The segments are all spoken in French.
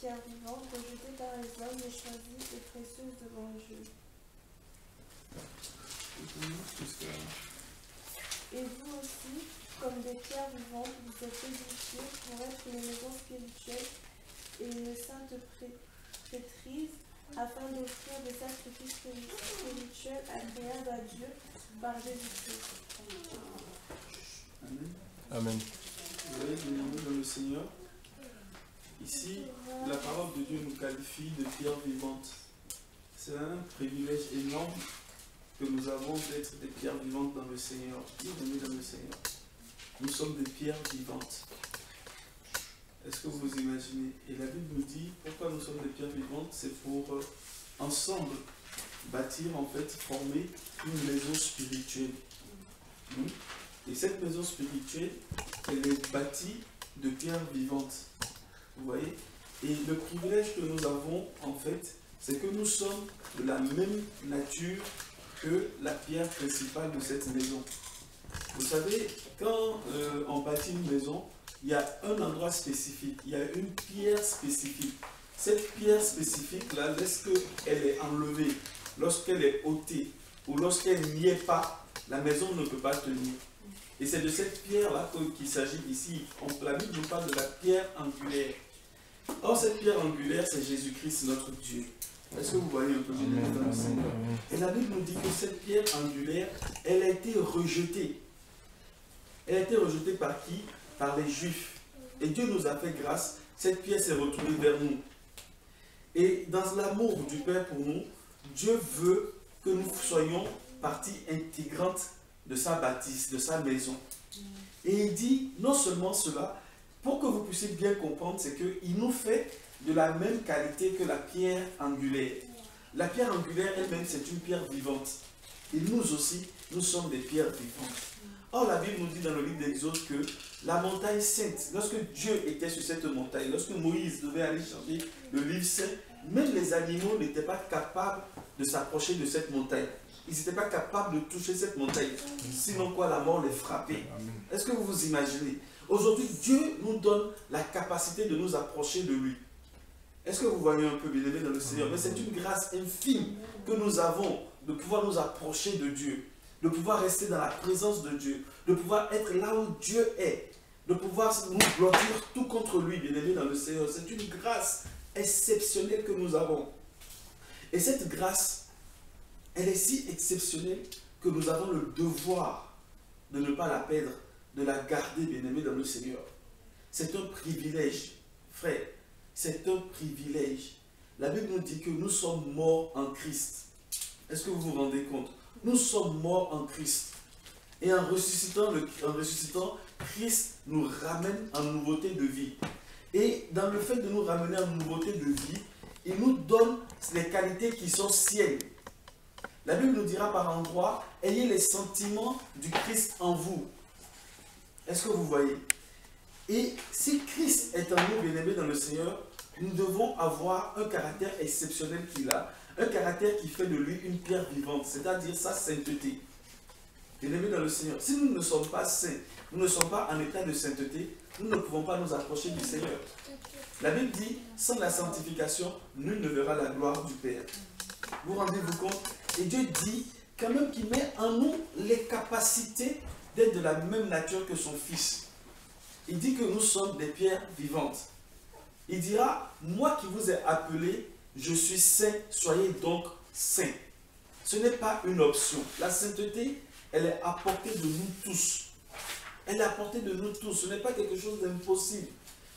pierre vivante, rejetée par les hommes, mais choisie et précieuse devant Dieu. Et vous aussi, comme des pierres vivantes, vous êtes édifiés pour être une maison spirituelle et une sainte prêtrise, afin d'offrir des sacrifices spirituels agréables à Dieu par Jésus-Christ. Amen. Amen. Vous voyez, bien-aimés dans le Seigneur, ici, la parole de Dieu nous qualifie de pierres vivantes. C'est un privilège énorme que nous avons d'être des pierres vivantes dans le Seigneur. Bien-aimés dans le Seigneur, nous sommes des pierres vivantes. Est-ce que vous imaginez? Et la Bible nous dit pourquoi nous sommes des pierres vivantes, c'est pour ensemble bâtir, en fait, former une maison spirituelle. Et cette maison spirituelle, elle est bâtie de pierres vivantes. Vous voyez? Et le privilège que nous avons, en fait, c'est que nous sommes de la même nature que la pierre principale de cette maison. Vous savez, quand on bâtit une maison, il y a un endroit spécifique, il y a une pierre spécifique. Cette pierre spécifique-là, lorsqu'elle est enlevée, lorsqu'elle est ôtée, ou lorsqu'elle n'y est pas, la maison ne peut pas tenir. Et c'est de cette pierre-là qu'il s'agit ici. La Bible nous parle de la pierre angulaire. Or, cette pierre angulaire, c'est Jésus-Christ, notre Dieu. Est-ce que vous voyez un peu bien dans le Seigneur? Et la Bible nous dit que cette pierre angulaire, elle a été rejetée. Elle a été rejetée par qui? Par les Juifs. Et Dieu nous a fait grâce. Cette pierre s'est retournée vers nous. Et dans l'amour du Père pour nous, Dieu veut que nous soyons partie intégrante de sa bâtisse, de sa maison. Et il dit non seulement cela, pour que vous puissiez bien comprendre, c'est qu'il nous fait de la même qualité que la pierre angulaire. La pierre angulaire elle-même, c'est une pierre vivante. Et nous aussi, nous sommes des pierres vivantes. Or, la Bible nous dit dans le livre d'Exode que la montagne sainte, lorsque Dieu était sur cette montagne, lorsque Moïse devait aller chercher le livre saint, même les animaux n'étaient pas capables de s'approcher de cette montagne. Ils n'étaient pas capables de toucher cette montagne. Sinon quoi, la mort les frappait. Est-ce que vous vous imaginez? Aujourd'hui, Dieu nous donne la capacité de nous approcher de lui. Est-ce que vous voyez un peu, bien-aimé dans le Seigneur? Mais c'est une grâce infime que nous avons de pouvoir nous approcher de Dieu, de pouvoir rester dans la présence de Dieu, de pouvoir être là où Dieu est, de pouvoir nous blottir tout contre lui, bien-aimé dans le Seigneur. C'est une grâce exceptionnelle que nous avons. Et cette grâce, elle est si exceptionnelle que nous avons le devoir de ne pas la perdre, de la garder, bien-aimé dans le Seigneur. C'est un privilège, frère. C'est un privilège. La Bible nous dit que nous sommes morts en Christ. Est-ce que vous vous rendez compte? Nous sommes morts en Christ. Et en ressuscitant, Christ nous ramène en nouveauté de vie. Et dans le fait de nous ramener en nouveauté de vie, il nous donne les qualités qui sont siennes. La Bible nous dira par endroits, ayez les sentiments du Christ en vous. Est-ce que vous voyez? Et si Christ est en nous, bien-aimés dans le Seigneur, nous devons avoir un caractère exceptionnel qu'il a, un caractère qui fait de lui une pierre vivante, c'est-à-dire sa sainteté. Bien-aimés dans le Seigneur, si nous ne sommes pas saints, nous ne sommes pas en état de sainteté, nous ne pouvons pas nous approcher du Seigneur. La Bible dit, sans la sanctification, nul ne verra la gloire du Père. Vous rendez-vous compte? Et Dieu dit quand même qu'il met en nous les capacités d'être de la même nature que son Fils. Il dit que nous sommes des pierres vivantes. Il dira, moi qui vous ai appelé, je suis saint, soyez donc saints. Ce n'est pas une option. La sainteté, elle est à portée de nous tous. Elle est à portée de nous tous. Ce n'est pas quelque chose d'impossible.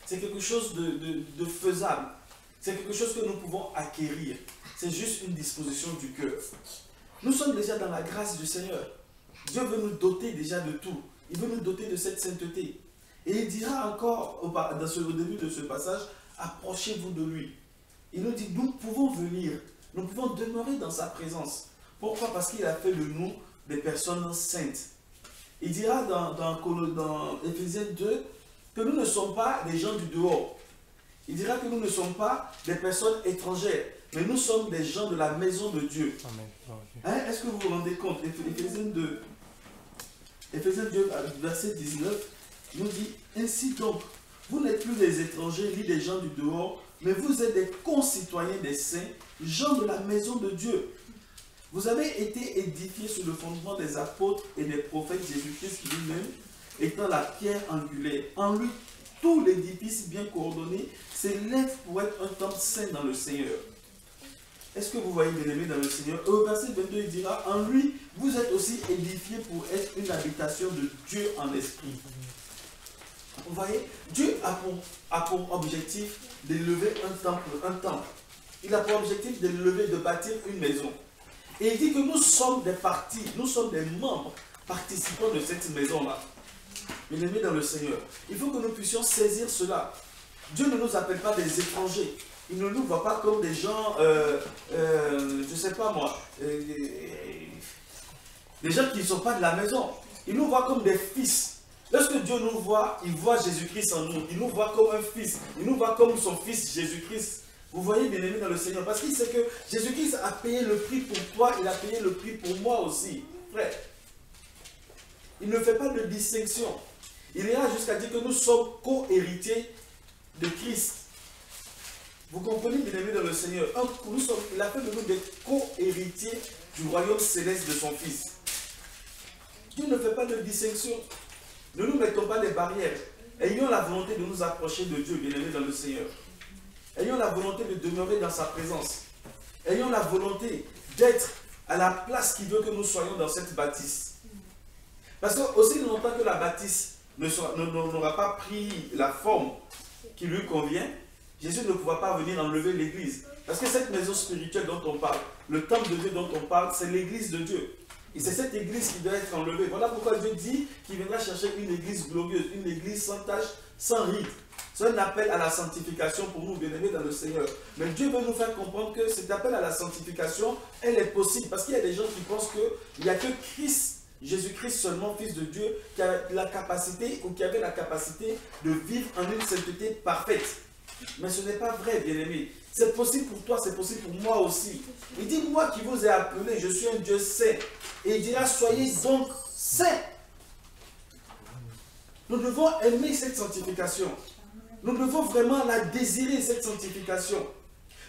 C'est quelque chose de faisable. C'est quelque chose que nous pouvons acquérir. C'est juste une disposition du cœur. Nous sommes déjà dans la grâce du Seigneur. Dieu veut nous doter déjà de tout. Il veut nous doter de cette sainteté. Et il dira encore, au début de ce passage, approchez-vous de lui. Il nous dit, nous pouvons venir, nous pouvons demeurer dans sa présence. Pourquoi? Parce qu'il a fait de nous des personnes saintes. Il dira dans Éphésiens 2 que nous ne sommes pas des gens du dehors. Il dira que nous ne sommes pas des personnes étrangères, mais nous sommes des gens de la maison de Dieu. Hein? Est-ce que vous vous rendez compte? Éphésiens 2, verset 19, nous dit, ainsi donc, vous n'êtes plus des étrangers ni des gens du dehors, mais vous êtes des concitoyens des saints, gens de la maison de Dieu. Vous avez été édifiés sur le fondement des apôtres et des prophètes, Jésus-Christ qui lui-même étant la pierre angulaire. En lui, tout l'édifice bien coordonné s'élève pour être un temple saint dans le Seigneur. Est-ce que vous voyez, bien-aimés dans le Seigneur? Au verset 22, il dira, en lui, vous êtes aussi édifiés pour être une habitation de Dieu en esprit. Vous voyez, Dieu a pour objectif d'élever un temple. Il a pour objectif de bâtir une maison. Et il dit que nous sommes des parties, nous sommes des membres participants de cette maison-là. Bien-aimés dans le Seigneur, il faut que nous puissions saisir cela. Dieu ne nous appelle pas des étrangers. Il ne nous voit pas comme des gens, je ne sais pas moi, des gens qui ne sont pas de la maison. Il nous voit comme des fils. Lorsque Dieu nous voit, il voit Jésus-Christ en nous. Il nous voit comme un fils. Il nous voit comme son fils Jésus-Christ. Vous voyez, bien-aimés dans le Seigneur, parce qu'il sait que Jésus-Christ a payé le prix pour toi, il a payé le prix pour moi aussi. Frère, il ne fait pas de distinction. Il ira jusqu'à dire que nous sommes co-héritiers de Christ. Vous comprenez, bien-aimés dans le Seigneur, il a fait de nous des co-héritiers du royaume céleste de son Fils. Dieu ne fait pas de distinction. Ne nous mettons pas des barrières. Ayons la volonté de nous approcher de Dieu, bien-aimés dans le Seigneur. Ayons la volonté de demeurer dans sa présence. Ayons la volonté d'être à la place qu'il veut que nous soyons dans cette bâtisse. Parce que aussi longtemps que la bâtisse n'aura pas pris la forme qui lui convient, Jésus ne pourra pas venir enlever l'église. Parce que cette maison spirituelle dont on parle, le temple de Dieu dont on parle, c'est l'église de Dieu. Et c'est cette église qui doit être enlevée. Voilà pourquoi Dieu dit qu'il viendra chercher une église glorieuse, une église sans tache, sans ride. C'est un appel à la sanctification pour nous, bien-aimés dans le Seigneur. Mais Dieu veut nous faire comprendre que cet appel à la sanctification, elle est possible. Parce qu'il y a des gens qui pensent qu'il n'y a que Christ, Jésus-Christ seulement, Fils de Dieu, qui a la capacité ou qui avait la capacité de vivre en une sainteté parfaite. Mais ce n'est pas vrai, bien-aimé. C'est possible pour toi, c'est possible pour moi aussi. Il dit, moi qui vous ai appelé, je suis un Dieu saint. Et il dira, soyez donc saints. Nous devons aimer cette sanctification. Nous devons vraiment la désirer, cette sanctification.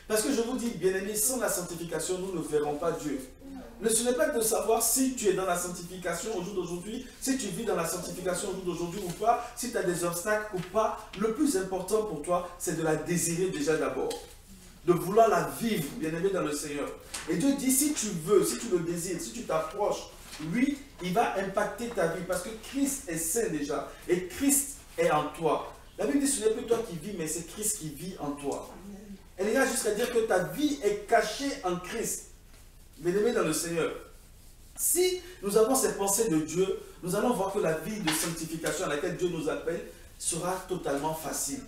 Parce que je vous dis, bien-aimés, sans la sanctification, nous ne verrons pas Dieu. Ce n'est pas de savoir si tu es dans la sanctification au jour d'aujourd'hui, si tu vis dans la sanctification au jour d'aujourd'hui ou pas, si tu as des obstacles ou pas. Le plus important pour toi, c'est de la désirer déjà d'abord. De vouloir la vivre, bien-aimé dans le Seigneur. Et Dieu dit, si tu veux, si tu le désires, si tu t'approches, lui, il va impacter ta vie. Parce que Christ est saint déjà. Et Christ est en toi. La Bible dit, ce n'est plus toi qui vis, mais c'est Christ qui vit en toi. Elle ira jusqu'à dire que ta vie est cachée en Christ. Bien-aimés dans le Seigneur. Si nous avons ces pensées de Dieu, nous allons voir que la vie de sanctification à laquelle Dieu nous appelle sera totalement facile.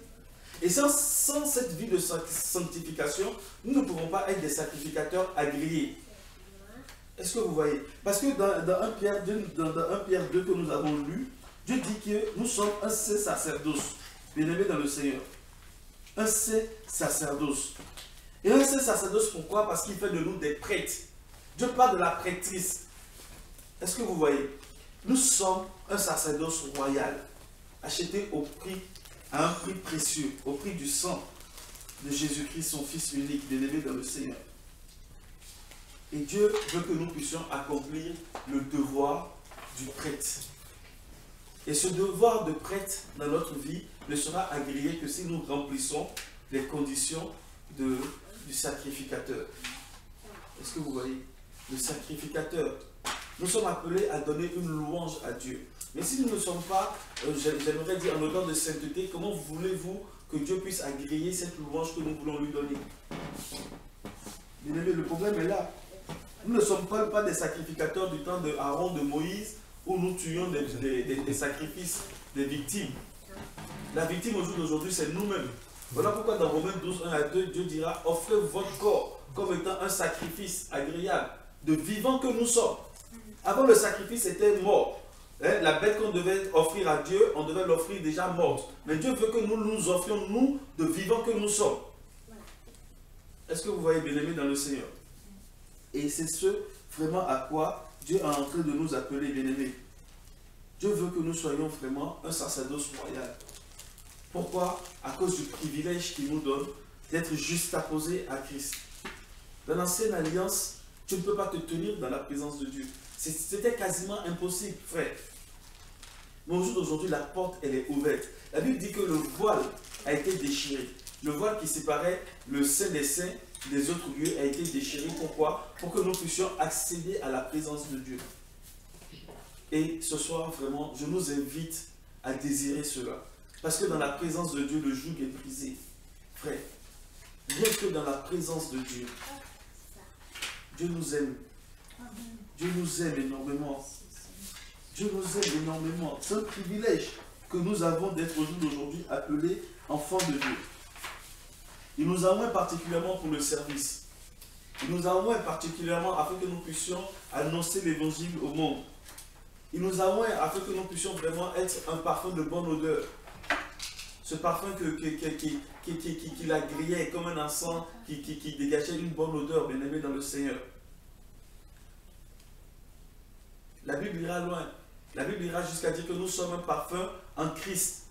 Et sans cette vie de sanctification, nous ne pouvons pas être des sacrificateurs agréés. Est-ce que vous voyez? Parce que dans 1 Pierre 2 que nous avons lu, Dieu dit que nous sommes un saint sacerdoce. Bien-aimés dans le Seigneur. Un saint sacerdoce. Et un saint sacerdoce, pourquoi? Parce qu'il fait de nous des prêtres. Dieu parle de la prêtrise. Est-ce que vous voyez? Nous sommes un sacerdoce royal, acheté à un prix précieux, au prix du sang de Jésus-Christ, son Fils unique, bien-aimé dans le Seigneur. Et Dieu veut que nous puissions accomplir le devoir du prêtre. Et ce devoir de prêtre dans notre vie ne sera agréé que si nous remplissons les conditions du sacrificateur. Est-ce que vous voyez? Le sacrificateur. Nous sommes appelés à donner une louange à Dieu. Mais si nous ne sommes pas, j'aimerais dire, en odeur de sainteté, comment voulez-vous que Dieu puisse agréer cette louange que nous voulons lui donner? Bien-aimé, le problème est là. Nous ne sommes pas des sacrificateurs du temps de Aaron, de Moïse, où nous tuions des sacrifices, des victimes. La victime au jour d'aujourd'hui, c'est nous-mêmes. Voilà pourquoi dans Romains 12, 1 à 2, Dieu dira, offrez votre corps comme étant un sacrifice agréable, de vivant que nous sommes. Avant, le sacrifice était mort. La bête qu'on devait offrir à Dieu, on devait l'offrir déjà morte. Mais Dieu veut que nous nous offrions, nous, de vivants que nous sommes. Est-ce que vous voyez, bien-aimés dans le Seigneur? Et c'est ce vraiment à quoi Dieu est en train de nous appeler, bien-aimés. Dieu veut que nous soyons vraiment un sacerdoce royal. Pourquoi? À cause du privilège qu'il nous donne d'être juxtaposé à Christ. Dans l'ancienne alliance, tu ne peux pas te tenir dans la présence de Dieu. C'était quasiment impossible, frère. Mais au jour d'aujourd'hui, la porte, elle est ouverte. La Bible dit que le voile a été déchiré. Le voile qui séparait le Saint des Saints des autres lieux a été déchiré. Pourquoi? Pour que nous puissions accéder à la présence de Dieu. Et ce soir, vraiment, je nous invite à désirer cela. Parce que dans la présence de Dieu, le joug est brisé. Frère, rien que dans la présence de Dieu, Dieu nous aime. Dieu nous aime énormément. Dieu nous aime énormément. C'est un privilège que nous avons d'être au jour d'aujourd'hui appelés enfants de Dieu. Il nous a oint particulièrement pour le service. Il nous a oint particulièrement afin que nous puissions annoncer l'évangile au monde. Il nous a oint afin que nous puissions vraiment être un parfum de bonne odeur. Ce parfum qui la grillait comme un encens, qui dégageait une bonne odeur, bien aimé dans le Seigneur. La Bible ira loin. La Bible ira jusqu'à dire que nous sommes un parfum en Christ.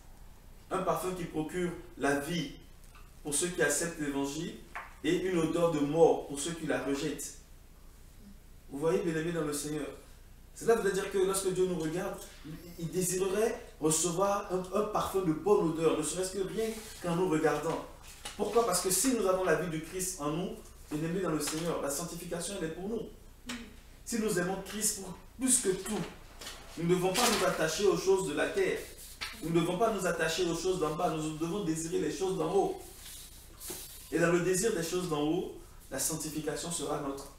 Un parfum qui procure la vie pour ceux qui acceptent l'évangile et une odeur de mort pour ceux qui la rejettent. Vous voyez, bien aimé dans le Seigneur. Cela veut dire que lorsque Dieu nous regarde, il désirerait recevoir un parfum de bonne odeur, ne serait-ce que rien qu'en nous regardant. Pourquoi? Parce que si nous avons la vie du Christ en nous, bien aimé dans le Seigneur, la sanctification elle est pour nous. Si nous aimons Christ pour plus que tout, nous ne devons pas nous attacher aux choses de la terre. Nous ne devons pas nous attacher aux choses d'en bas. Nous devons désirer les choses d'en haut. Et dans le désir des choses d'en haut, la sanctification sera nôtre.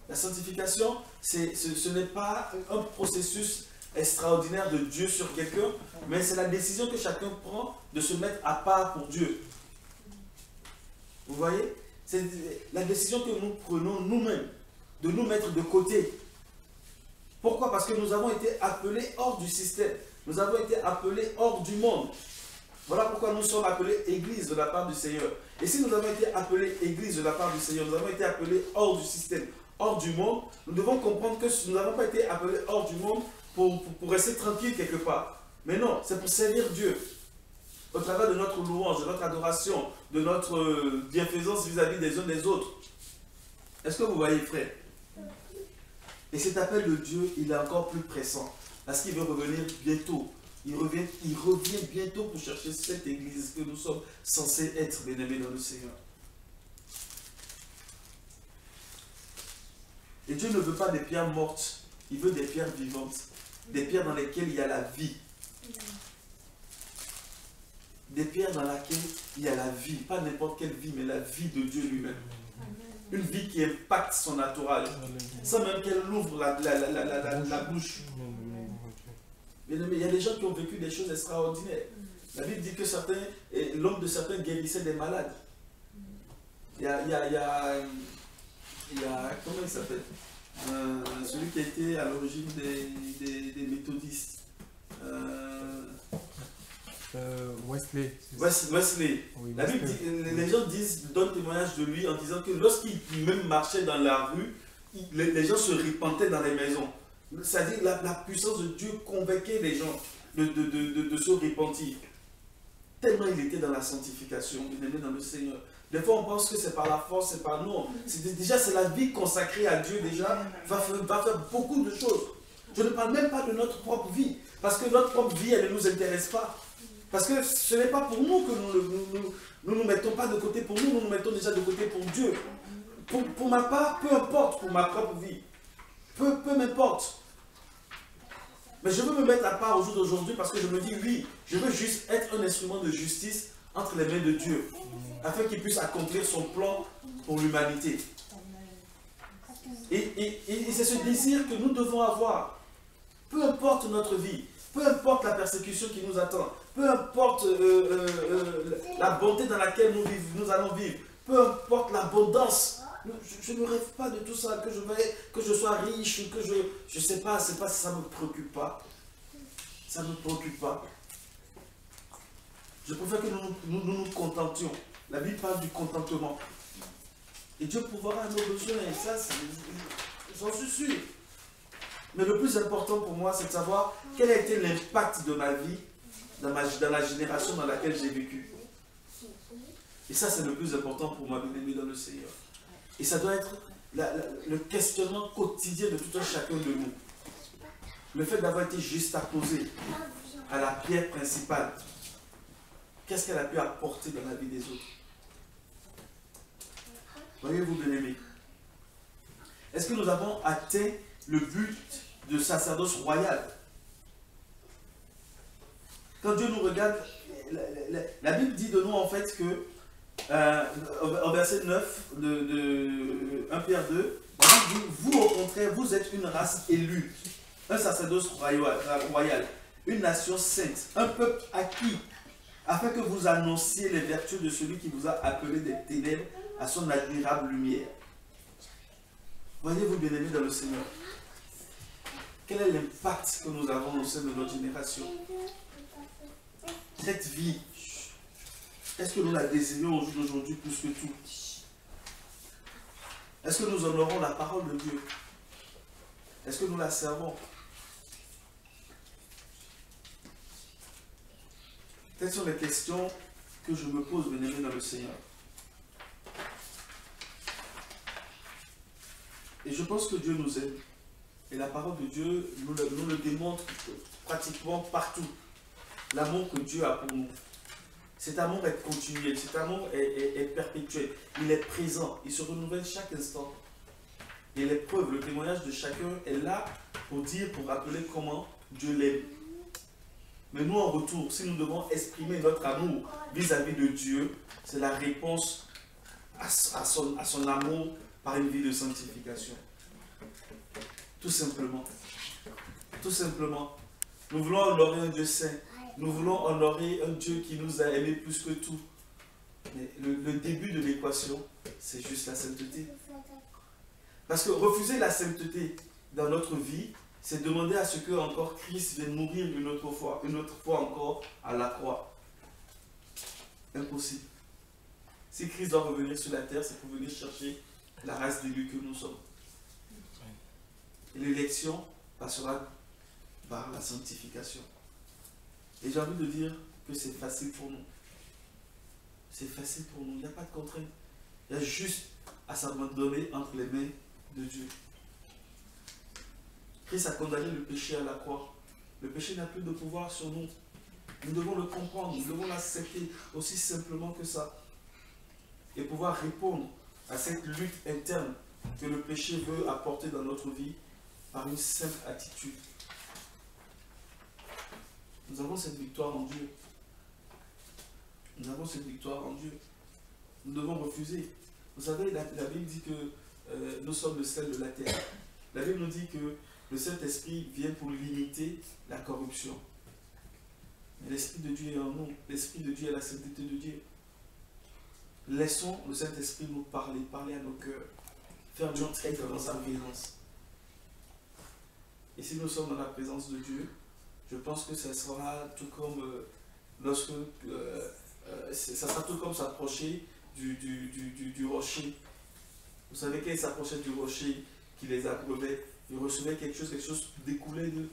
La sanctification, ce n'est pas un processus extraordinaire de Dieu sur quelqu'un, mais c'est la décision que chacun prend de se mettre à part pour Dieu. Vous voyez? C'est la décision que nous prenons nous-mêmes, de nous mettre de côté. Pourquoi? Parce que nous avons été appelés hors du système. Nous avons été appelés hors du monde. Voilà pourquoi nous sommes appelés Église de la part du Seigneur. Et si nous avons été appelés Église de la part du Seigneur, nous avons été appelés hors du système, hors du monde, nous devons comprendre que nous n'avons pas été appelés hors du monde pour rester tranquille quelque part. Mais non, c'est pour servir Dieu. Au travers de notre louange, de notre adoration, de notre bienfaisance vis-à-vis des uns des autres. Est-ce que vous voyez, frère? Et cet appel de Dieu, il est encore plus pressant. Parce qu'il veut revenir bientôt. Il revient bientôt pour chercher cette église que nous sommes censés être, bien-aimés dans le Seigneur. Et Dieu ne veut pas des pierres mortes. Il veut des pierres vivantes. Des pierres dans lesquelles il y a la vie. Des pierres dans lesquelles il y a la vie. Pas n'importe quelle vie, mais la vie de Dieu lui-même. Une vie qui impacte son entourage. Sans même qu'elle ouvre la bouche. Mais il y a des gens qui ont vécu des choses extraordinaires. La Bible dit que l'homme de certains guérissait des malades. Il y a comment il s'appelle? Celui qui était à l'origine des méthodistes. Wesley. Oui, la Bible dit, les gens donnent témoignage de lui en disant que lorsqu'il même marchait dans la rue, les gens se repentaient dans les maisons. C'est-à-dire la puissance de Dieu convainquait les gens de se repentir. Tellement il était dans la sanctification, il était dans le Seigneur. Des fois on pense que c'est par la force, c'est par non. Déjà c'est la vie consacrée à Dieu déjà, va faire beaucoup de choses. Je ne parle même pas de notre propre vie, parce que notre propre vie elle ne nous intéresse pas. Parce que ce n'est pas pour nous que nous ne mettons pas de côté pour nous, nous mettons déjà de côté pour Dieu. Pour ma part, peu importe pour ma propre vie. Peu m'importe. Mais je veux me mettre à part au jour d'aujourd'hui parce que je me dis oui, je veux juste être un instrument de justice entre les mains de Dieu, afin qu'il puisse accomplir son plan pour l'humanité. Et c'est ce désir que nous devons avoir. Peu importe notre vie, peu importe la persécution qui nous attend, peu importe la bonté dans laquelle nous allons vivre, peu importe l'abondance. Je ne rêve pas de tout ça, que je sois riche, que je ne sais pas, ça ne me préoccupe pas. Ça ne me préoccupe pas. Je préfère que nous contentions. La Bible parle du contentement. Et Dieu pourvoira à nos besoins, et ça, j'en suis sûr. Mais le plus important pour moi, c'est de savoir quel a été l'impact de ma vie dans la génération dans laquelle j'ai vécu. Et ça, c'est le plus important pour moi, bien-aimé dans le Seigneur. Et ça doit être le questionnement quotidien de tout un chacun de nous. Le fait d'avoir été juxtaposé à la pierre principale, qu'est-ce qu'elle a pu apporter dans la vie des autres? Voyez-vous, bien-aimés? Est-ce que nous avons atteint le but de sacerdoce royal? Quand Dieu nous regarde, la Bible dit de nous en fait que, au verset 9 de 1 Pierre 2, dit, vous au contraire, vous êtes une race élue, un sacerdoce royal, une nation sainte, un peuple acquis, afin que vous annonciez les vertus de celui qui vous a appelé des ténèbres à son admirable lumière. Voyez-vous, bien-aimés dans le Seigneur, quel est l'impact que nous avons au sein de notre génération? Cette vie, est-ce que nous la désirons au jour d'aujourd'hui plus que tout? Est-ce que nous honorons la parole de Dieu? Est-ce que nous la servons? Quelles sont les questions que je me pose, bien-aimés dans le Seigneur? Et je pense que Dieu nous aime. Et la parole de Dieu nous le démontre pratiquement partout. L'amour que Dieu a pour nous. Cet amour est continuel, cet amour est perpétuel. Il est présent, il se renouvelle chaque instant. Et les preuves, le témoignage de chacun est là pour dire, pour rappeler comment Dieu l'aime. Mais nous, en retour, si nous devons exprimer notre amour vis-à-vis de Dieu, c'est la réponse à son amour par une vie de sanctification. Tout simplement. Tout simplement. Nous voulons honorer un Dieu saint. Nous voulons honorer un Dieu qui nous a aimés plus que tout. Mais le début de l'équation, c'est juste la sainteté. Parce que refuser la sainteté dans notre vie, c'est demander à ce que encore Christ vienne mourir une autre fois encore à la croix. Impossible. Si Christ doit revenir sur la terre, c'est pour venir chercher la race d'élus que nous sommes. Et l'élection passera par la sanctification. Et j'ai envie de dire que c'est facile pour nous. C'est facile pour nous. Il n'y a pas de contrainte. Il y a juste à s'abandonner entre les mains de Dieu. Christ a condamné le péché à la croix. Le péché n'a plus de pouvoir sur nous. Nous devons le comprendre, nous devons l'accepter aussi simplement que ça. Et pouvoir répondre à cette lutte interne que le péché veut apporter dans notre vie par une simple attitude. Nous avons cette victoire en Dieu. Nous avons cette victoire en Dieu. Nous devons refuser. Vous savez, la Bible dit que nous sommes le sel de la terre. La Bible nous dit que le Saint-Esprit vient pour limiter la corruption. Mais l'Esprit de Dieu est en nous. L'Esprit de Dieu est la sainteté de Dieu. Laissons le Saint-Esprit nous parler à nos cœurs, faire notre être dans sa présence. Et si nous sommes dans la présence de Dieu, je pense que ça sera tout comme ça sera tout comme s'approcher du rocher. Vous savez, quand ils s'approchaient du rocher qui les abreuvait, ils recevaient quelque chose découlait d'eux.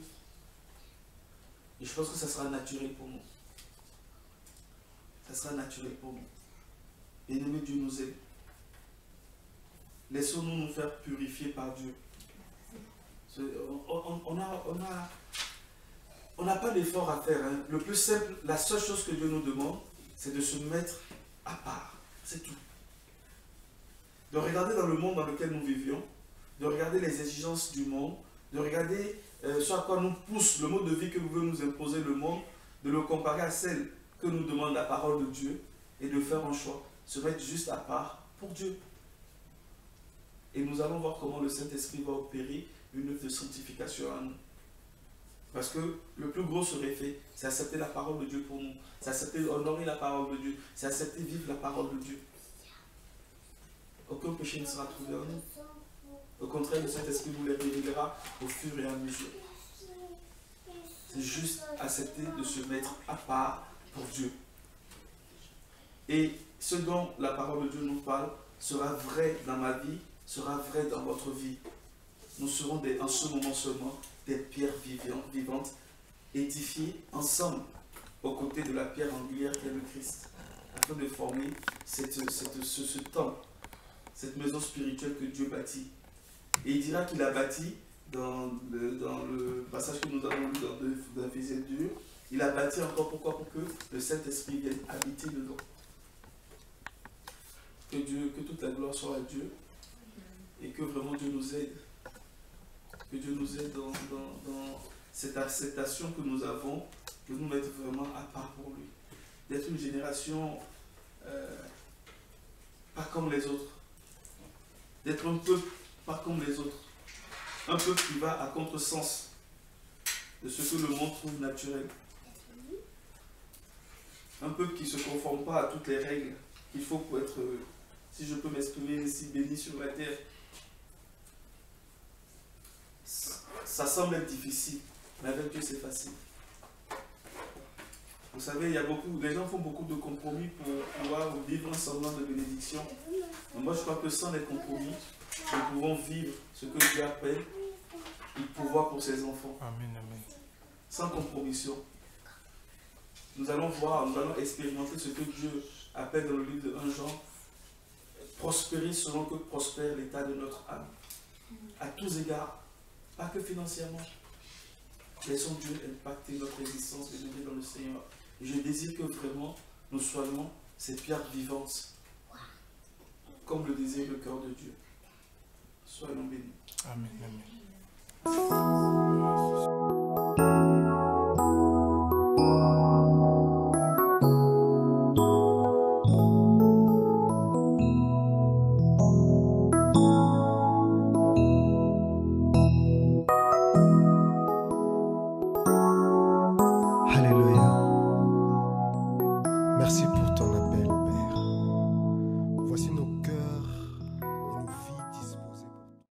Et je pense que ça sera naturel pour nous. Ça sera naturel pour nous. Bien-aimé, Dieu nous aime. Laissons-nous nous faire purifier par Dieu. On n'a pas d'effort à faire. Hein. Le plus simple, la seule chose que Dieu nous demande, c'est de se mettre à part. C'est tout. De regarder dans le monde dans lequel nous vivions, de regarder les exigences du monde, de regarder ce à quoi nous pousse le mode de vie que veut nous imposer le monde, de le comparer à celle que nous demande la parole de Dieu et de faire un choix, se mettre juste à part pour Dieu. Et nous allons voir comment le Saint-Esprit va opérer une œuvre de sanctification à nous. Parce que le plus gros serait fait, c'est accepter la parole de Dieu pour nous. C'est accepter honorer la parole de Dieu. C'est accepter vivre la parole de Dieu. Aucun péché ne sera trouvé en nous. Au contraire, le Saint-Esprit nous les révélera au fur et à mesure. C'est juste accepter de se mettre à part pour Dieu. Et ce dont la parole de Dieu nous parle sera vrai dans ma vie, sera vrai dans votre vie. Nous serons en ce moment seulement des pierres vivantes, édifiées ensemble aux côtés de la pierre angulaire qui est le Christ. afin de former ce temple, cette maison spirituelle que Dieu bâtit. Et il dira qu'il a bâti, dans le passage que nous avons lu dans Éphésiens 2, il a bâti encore pourquoi? Pour que le Saint-Esprit vienne habiter dedans. Que toute la gloire soit à Dieu et que vraiment Dieu nous aide. Que Dieu nous aide dans cette acceptation que nous avons, de nous mettre vraiment à part pour lui. D'être une génération pas comme les autres. D'être un peuple pas comme les autres. Un peuple qui va à contresens de ce que le monde trouve naturel. Un peuple qui ne se conforme pas à toutes les règles qu'il faut pour être, si je peux m'exprimer ainsi, béni sur la terre. Ça semble être difficile, mais avec Dieu c'est facile. Vous savez, les gens font beaucoup de compromis pour pouvoir vivre un semblant de bénédiction. Mais moi je crois que sans les compromis, nous pouvons vivre ce que Dieu appelle le pouvoir pour ses enfants. Amen, amen. Sans compromission. Nous allons voir, nous allons expérimenter ce que Dieu appelle dans le livre de 1 Jean, prospérer selon que prospère l'état de notre âme. À tous égards, pas que financièrement. Laissons Dieu impacter notre existence et dans le Seigneur. Et je désire que vraiment nous soyons ces pierres vivantes, comme le désire le cœur de Dieu. Soyons bénis. Amen, amen. Alléluia. Merci pour ton